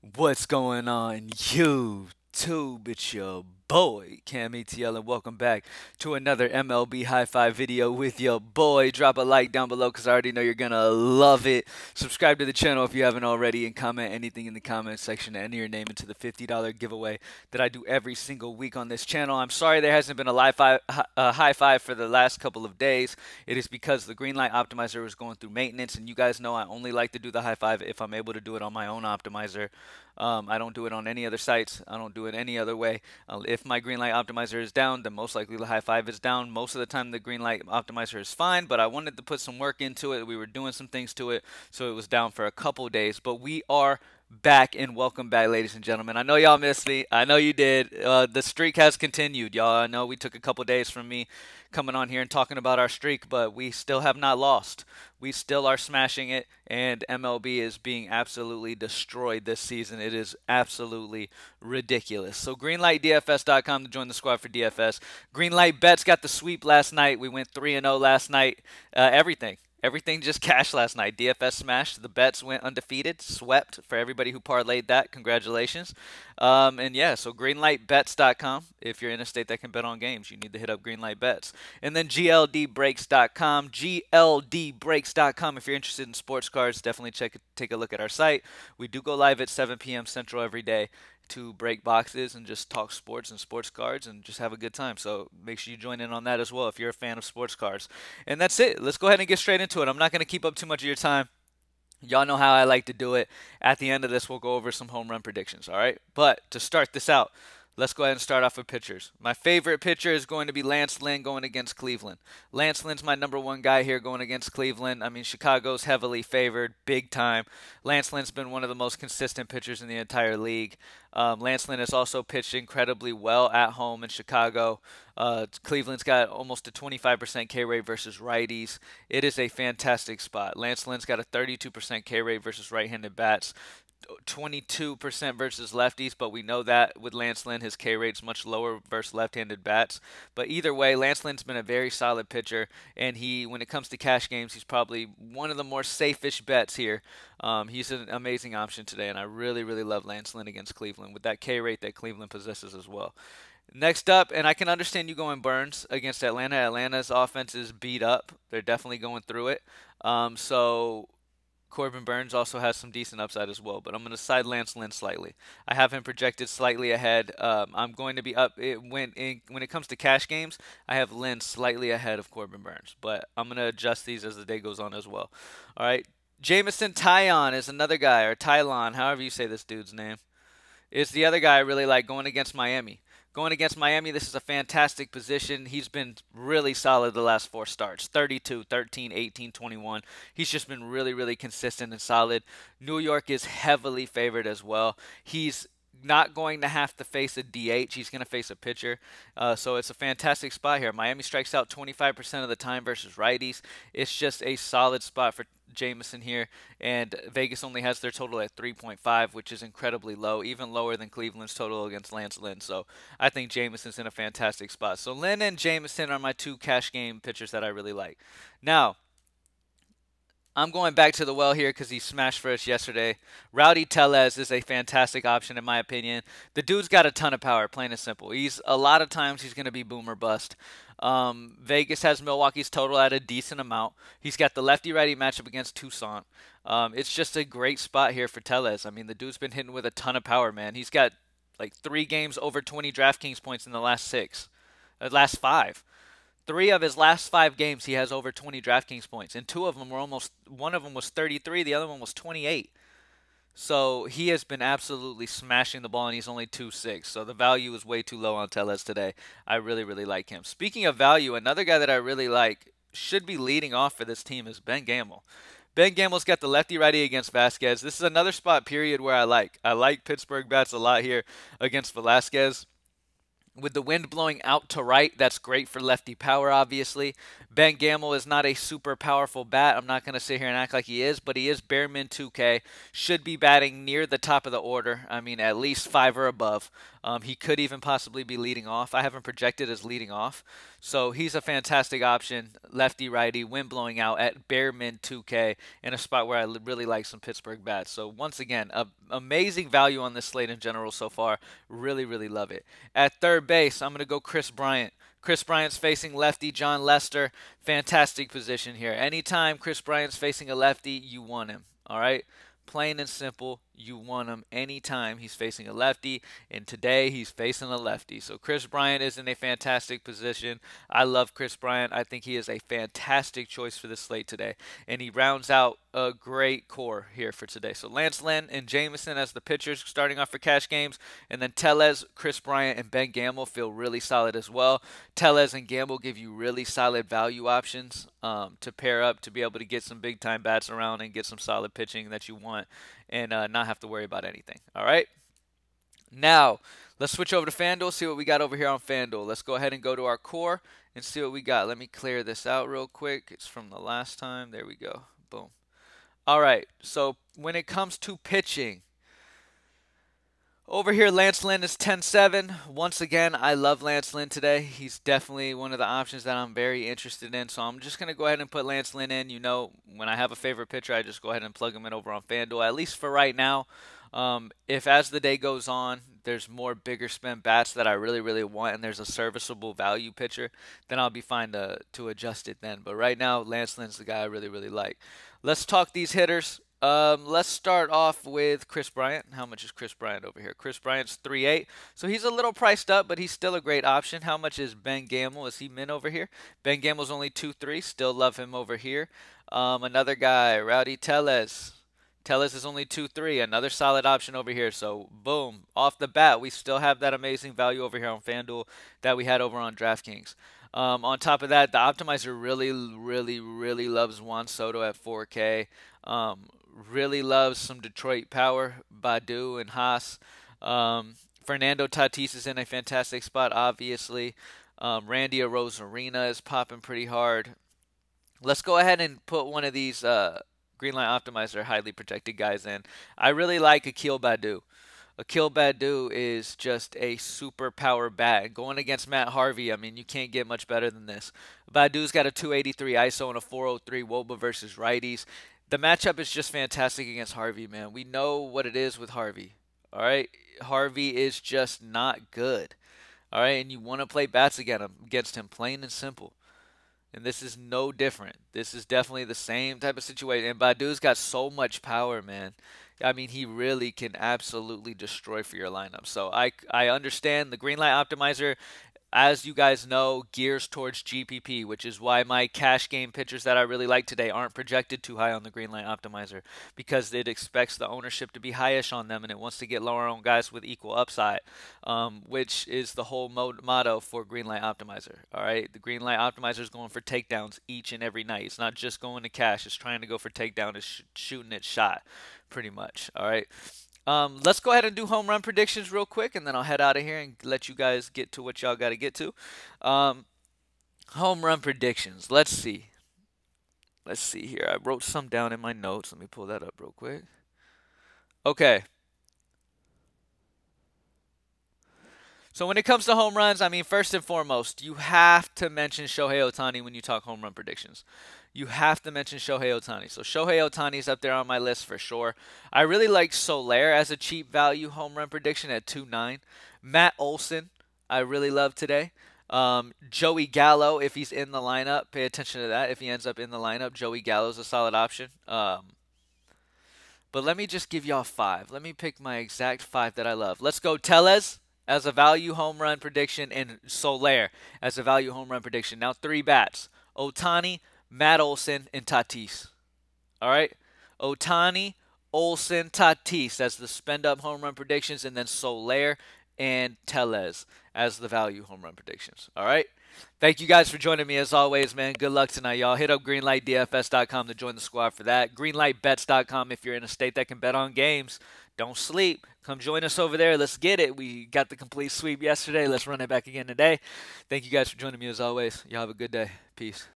What's going on, YouTube? It's your boy, CamATL, and welcome back to another MLB High Five video with your boy. Drop a like down below because I already know you're gonna love it. Subscribe to the channel if you haven't already, and comment anything in the comment section to enter your name into the $50 giveaway that I do every single week on this channel. I'm sorry there hasn't been a high five for the last couple of days. It is because the Greenlight Optimizer was going through maintenance, and you guys know I only like to do the high five if I'm able to do it on my own optimizer. I don't do it on any other sites. I don't do it any other way. If my green light optimizer is down, then most likely the high five is down. Most of the time, the green light optimizer is fine, but I wanted to put some work into it. We were doing some things to it, so it was down for a couple days. But we are back, and welcome back, ladies and gentlemen. I know y'all missed me. I know you did. The streak has continued, y'all. I know we took a couple days from me coming on here and talking about our streak, but we still have not lost. We still are smashing it, and MLB is being absolutely destroyed this season. It is absolutely ridiculous. So greenlightdfs.com to join the squad for DFS. Greenlight Bets got the sweep last night. We went 3-0 last night. Everything just cashed last night. DFS smashed. The bets went undefeated, swept for everybody who parlayed that. Congratulations. And yeah, so greenlightbets.com. If you're in a state that can bet on games, you need to hit up Greenlight Bets. And then gldbreaks.com. gldbreaks.com. If you're interested in sports cards, definitely take a look at our site. We do go live at 7 p.m. Central every day to break boxes and just talk sports and sports cards and just have a good time. So make sure you join in on that as well if you're a fan of sports cards. And that's it. Let's go ahead and get straight into it. I'm not going to keep up too much of your time. Y'all know how I like to do it. At the end of this, we'll go over some home run predictions, all right? But to start this out, let's go ahead and start off with pitchers. My favorite pitcher is going to be Lance Lynn going against Cleveland. Lance Lynn's my number one guy here going against Cleveland. I mean, Chicago's heavily favored, big time. Lance Lynn's been one of the most consistent pitchers in the entire league. Lance Lynn has also pitched incredibly well at home in Chicago. Cleveland's got almost a 25% K rate versus righties. It is a fantastic spot. Lance Lynn's got a 32% K rate versus right-handed bats. 22% versus lefties, but we know that with Lance Lynn, his K rate's much lower versus left-handed bats. But either way, Lance Lynn's been a very solid pitcher, and when it comes to cash games, he's probably one of the more safe-ish bets here. He's an amazing option today, and I really, really love Lance Lynn against Cleveland with that K rate that Cleveland possesses as well. Next up, and I can understand you going Burns against Atlanta. Atlanta's offense is beat up. They're definitely going through it. So Corbin Burns also has some decent upside as well, but I'm going to side Lance Lynn slightly. I have him projected slightly ahead. I'm going to be up when it comes to cash games. I have Lynn slightly ahead of Corbin Burns, but I'm going to adjust these as the day goes on as well. All right, Jamison Tyon is another guy, or Tylon, however you say this dude's name. Is the other guy I really like going against Miami. Going against Miami, this is a fantastic position. He's been really solid the last four starts. 32, 13, 18, 21. He's just been really, really consistent and solid. New York is heavily favored as well. He's not going to have to face a DH. He's going to face a pitcher. So it's a fantastic spot here. Miami strikes out 25% of the time versus righties. It's just a solid spot for Jameson here, and Vegas only has their total at 3.5, which is incredibly low, even lower than Cleveland's total against Lance Lynn. So I think Jameson's in a fantastic spot. So Lynn and Jameson are my two cash game pitchers that I really like. Now, I'm going back to the well here because he smashed for us yesterday. Rowdy Teles is a fantastic option in my opinion. The dude's got a ton of power, plain and simple. A lot of times he's going to be boom or bust. Vegas has Milwaukee's total at a decent amount. He's got the lefty-righty matchup against Tucson. It's just a great spot here for Teles. I mean, the dude's been hitting with a ton of power, man. He's got like 3 games over 20 DraftKings points in the last 5. 3 of his last 5 games, he has over 20 DraftKings points, and one of them was 33, the other one was 28. So he has been absolutely smashing the ball, and he's only 2.6. So the value is way too low on Teles today. I really, really like him. Speaking of value, another guy that I really like should be leading off for this team is Ben Gamel. Ben Gamel's got the lefty-righty against Vasquez. This is another spot period where I like. I like Pittsburgh bats a lot here against Velasquez. With the wind blowing out to right, that's great for lefty power, obviously. Ben Gamel is not a super powerful bat. I'm not going to sit here and act like he is, but he is bare min 2K. Should be batting near the top of the order. I mean, at least 5 or above. He could even possibly be leading off. I haven't projected as leading off. So he's a fantastic option. Lefty righty, wind blowing out at bare min 2K in a spot where I really like some Pittsburgh bats. So once again, amazing value on this slate in general so far. Really, really love it. At third base, I'm going to go Chris Bryant. Chris Bryant's facing lefty John Lester. Fantastic position here. Anytime Chris Bryant's facing a lefty, you want him. All right? Plain and simple, you want him anytime he's facing a lefty, and today he's facing a lefty. So Chris Bryant is in a fantastic position. I love Chris Bryant. I think he is a fantastic choice for the slate today, and he rounds out a great core here for today. So Lance Lynn and Jameson as the pitchers starting off for cash games, and then Teles, Chris Bryant, and Ben Gamel feel really solid as well. Teles and Gamble give you really solid value options to pair up to be able to get some big time bats around and get some solid pitching that you want and not have to worry about anything. All right. Now, let's switch over to FanDuel, see what we got over here on FanDuel. Let's go ahead and go to our core and see what we got. Let me clear this out real quick. It's from the last time. There we go. Boom. All right. So when it comes to pitching, over here, Lance Lynn is 10-7. Once again, I love Lance Lynn today. He's definitely one of the options that I'm very interested in. So I'm just going to go ahead and put Lance Lynn in. You know, when I have a favorite pitcher, I just go ahead and plug him in over on FanDuel, at least for right now. If as the day goes on, there's more bigger spend bats that I really, really want, and there's a serviceable value pitcher, then I'll be fine to adjust it then. But right now, Lance Lynn's the guy I really, really like. Let's talk these hitters. Let's start off with Chris Bryant. How much is Chris Bryant over here? Chris Bryant's 3.8, so he's a little priced up, but he's still a great option. How much is Ben Gamel? Is he min over here? Ben Gamel's only 2.3. Still love him over here. Another guy, Rowdy Teles. Teles is only 2.3. Another solid option over here. So boom, off the bat, we still have that amazing value over here on FanDuel that we had over on DraftKings. On top of that, the optimizer really, really, really loves Juan Soto at 4K. Really loves some Detroit power, Badu and Haas. Fernando Tatis is in a fantastic spot, obviously. Randy Arozarena is popping pretty hard. Let's go ahead and put one of these Greenlight Optimizer highly projected guys in. I really like Akil Badu. Akil Badu is just a super power bat. Going against Matt Harvey, I mean, you can't get much better than this. Badu's got a 283 ISO and a 403 WOBA versus righties. The matchup is just fantastic against Harvey, man. We know what it is with Harvey. All right, Harvey is just not good. All right, and you want to play bats against him, plain and simple. And this is no different. This is definitely the same type of situation. And Badu's got so much power, man. I mean, he really can absolutely destroy for your lineup. So I understand the Greenlight Optimizer, as you guys know, gears towards GPP, which is why my cash game pitchers that I really like today aren't projected too high on the Greenlight Optimizer, because it expects the ownership to be highish on them and it wants to get lower on guys with equal upside, which is the whole motto for Greenlight Optimizer. All right, the Greenlight Optimizer is going for takedowns each and every night. It's not just going to cash; it's trying to go for takedown. It's shooting its shot, pretty much. All right. Let's go ahead and do home run predictions real quick, and then I'll head out of here and let you guys get to what y'all got to get to. Home run predictions. Let's see. Let's see here. I wrote some down in my notes. Let me pull that up real quick. Okay. So when it comes to home runs, I mean, first and foremost, you have to mention Shohei Ohtani when you talk home run predictions. You have to mention Shohei Ohtani. So Shohei Ohtani is up there on my list for sure. I really like Soler as a cheap value home run prediction at 2.9. Matt Olson, I really love today. Joey Gallo, if he's in the lineup, pay attention to that. If he ends up in the lineup, Joey Gallo is a solid option. But let me just give y'all 5. Let me pick my exact 5 that I love. Let's go Teles as a value home run prediction and Soler as a value home run prediction. Now 3 bats. Ohtani, Matt Olson, and Tatis. All right? Ohtani, Olson, Tatis as the spend-up home run predictions, and then Soler and Teles as the value home run predictions. All right? Thank you guys for joining me as always, man. Good luck tonight, y'all. Hit up greenlightdfs.com to join the squad for that. Greenlightbets.com if you're in a state that can bet on games. Don't sleep. Come join us over there. Let's get it. We got the complete sweep yesterday. Let's run it back again today. Thank you guys for joining me as always. Y'all have a good day. Peace.